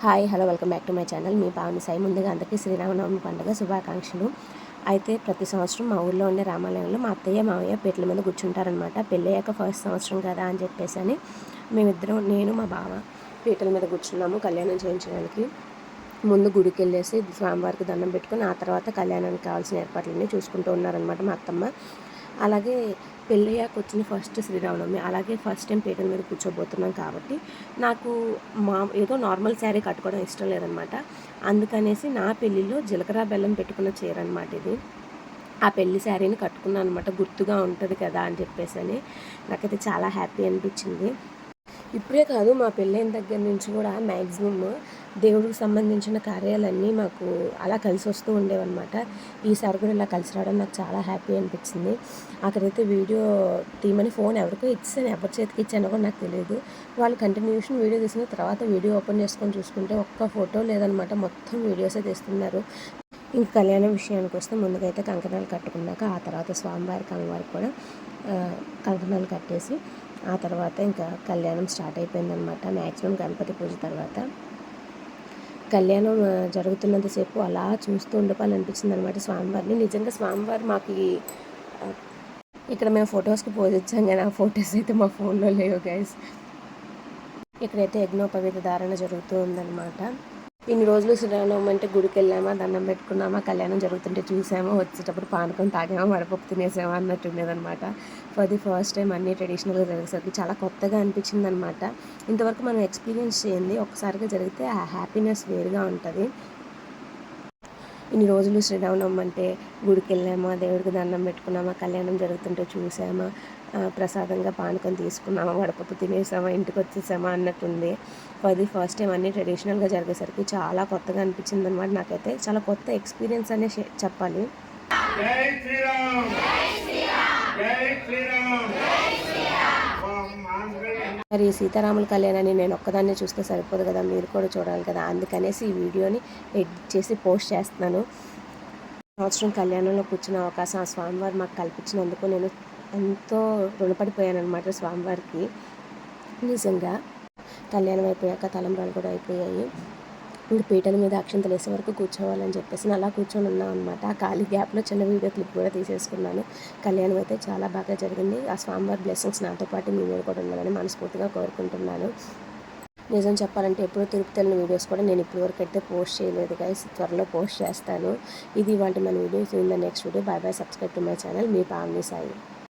Hi hello welcome back to my channel. మీ పావని సాయి. ముందుగా అందరికీ శ్రీరామనవమి పండుగ శుభాకాంక్షలు. అయితే ప్రతి సంవత్సరం మా ఊళ్ళో ఉండే రామాలయంలో మా అత్తయ్య మావయ్య పీటల మీద కూర్చుంటారనమాట. పెళ్ళయ్యాక ఫస్ట్ సంవత్సరం కదా అని చెప్పేసి అని మేమిద్దరం, నేను మా బావ పీటల మీద కూర్చున్నాము కళ్యాణం చేయించడానికి. ముందు గుడికి వెళ్ళేసి స్వామివారికి దండం పెట్టుకుని ఆ తర్వాత కళ్యాణానికి కావాల్సిన ఏర్పాట్లన్నీ చూసుకుంటూ ఉన్నారనమాట మా అత్తమ్మ. అలాగే పెళ్ళయ్యాక వచ్చిన ఫస్ట్ శ్రీరామనవమి, అలాగే ఫస్ట్ టైం పీటల మీద కూర్చోబోతున్నాం కాబట్టి నాకు ఏదో నార్మల్ శారీ కట్టుకోవడం ఇష్టం లేదనమాట. అందుకనేసి నా పెళ్ళిలో జీలకర్ర బెల్లం పెట్టుకున్న చీర అనమాట ఇది. ఆ పెళ్లి శారీని కట్టుకున్నాను అనమాట, గుర్తుగా ఉంటుంది కదా అని చెప్పేసి అని. నాకైతే చాలా హ్యాపీ అనిపించింది. ఇప్పుడే కాదు, మా పెళ్ళైన దగ్గర నుంచి కూడా మ్యాక్సిమమ్ దేవుడికి సంబంధించిన కార్యాలన్నీ మాకు అలా కలిసి వస్తూ ఉండేవన్నమాట. ఈసారి కూడా ఇలా కలిసి రావడం నాకు చాలా హ్యాపీ అనిపించింది. అక్కడైతే వీడియో తీయమని ఫోన్ ఎవరికో ఇచ్చాను, ఎవరి చేతికి ఇచ్చానో కూడా నాకు తెలియదు. వాళ్ళు కంటిన్యూషన్ వీడియో తీసిన తర్వాత వీడియో ఓపెన్ చేసుకొని చూసుకుంటే ఒక్క ఫోటో లేదనమాట, మొత్తం వీడియోసే తీస్తున్నారు. ఇంక కళ్యాణం విషయానికి వస్తే ముందుగా అయితే కంకణాలు కట్టుకున్నాక ఆ తర్వాత స్వామివారికి అమ్మవారికి కూడా కంకణాలు కట్టేసి ఆ తర్వాత ఇంకా కళ్యాణం స్టార్ట్ అయిపోయిందనమాట. మ్యాక్సిమం గణపతి పూజ తర్వాత కళ్యాణం జరుగుతున్నంతసేపు అలా చూస్తూ ఉండిపోవాలనిపించింది అనమాట స్వామివారిని. నిజంగా స్వామివారు మాకు ఇక్కడ మేము ఫొటోస్కి పోజ్ ఇచ్చాం కానీ ఆ ఫొటోస్ అయితే మా ఫోన్లో లేవు గైస్. ఇక్కడైతే యజ్ఞోపవీత ధారణ జరుగుతూ ఉందన్నమాట. ఇన్ని రోజులు శ్రీరామనవమి అంటే గుడికి వెళ్ళామా, దండం పెట్టుకున్నామా, కళ్యాణం జరుగుతుంటే చూసామా, వచ్చేటప్పుడు పానకం తాగామా, వడపప్పు తినేసామా అన్నట్టు ఉండేదన్నమాట. ఫర్ ది ఫస్ట్ టైం అన్నీ ట్రెడిషనల్గా జరిగేసరికి చాలా కొత్తగా అనిపించింది అనమాట. ఇంతవరకు మనం ఎక్స్పీరియన్స్ చేయండి, ఒక్కసారిగా జరిగితే ఆ హ్యాపీనెస్ వేరుగా ఉంటుంది. ఇన్ని రోజులు శ్రీరామనవమి అంటే గుడికి వెళ్ళామా, దేవుడికి దండం పెట్టుకున్నామా, కళ్యాణం జరుగుతుంటే చూసామా, ప్రసాదంగా పానకం తీసుకున్నామా, వడపప్పు తినేసామా, ఇంటికి వచ్చేసామా అన్నట్టుంది. ఫర్ ది ఫస్ట్ టైం అన్నీ ట్రెడిషనల్గా జరిగేసరికి చాలా కొత్తగా అనిపించింది అనమాట. నాకైతే చాలా కొత్త ఎక్స్పీరియన్స్ అనే చెప్పాలి. మరి సీతారాముల కళ్యాణాన్ని నేను ఒక్కదాన్నే చూస్తే సరిపోదు కదా, మీరు కూడా చూడాలి కదా. అందుకనేసి ఈ వీడియోని ఎడిట్ చేసి పోస్ట్ చేస్తున్నాను. సంవత్సరం కళ్యాణంలో కూర్చున్న అవకాశం ఆ స్వామివారు మాకు కల్పించినందుకు నేను ఎంతో రుణపడిపోయాను అనమాట స్వామివారికి. నిజంగా కళ్యాణం అయిపోయాక తలంబ్రాలు కూడా అయిపోయాయి. ఇంక పీటల మీద అక్షంతలు వేసే వరకు కూర్చోవాలని చెప్పేసి అలా కూర్చొని ఉన్నాం అనమాట. ఆ ఖాళీ గ్యాప్లో చిన్న వీడియో క్లిప్ కూడా తీసేసుకున్నాను. కళ్యాణం అయితే చాలా బాగా జరిగింది. ఆ స్వామివారి బ్లెస్సింగ్స్ నాతో పాటు మీ మీద కూడా ఉండాలని మనస్ఫూర్తిగా కోరుకుంటున్నాను. నిజం చెప్పాలంటే ఎప్పుడూ తిరుపతి వెళ్ళిన వీడియోస్ కూడా నేను ఇప్పటివరకు అయితే పోస్ట్ చేయలేదు గైస్. త్వరలో పోస్ట్ చేస్తాను. ఇది ఇవాళ మన videos. In the next video. By by. Subscribe to my channel. మీ పావని సాయి.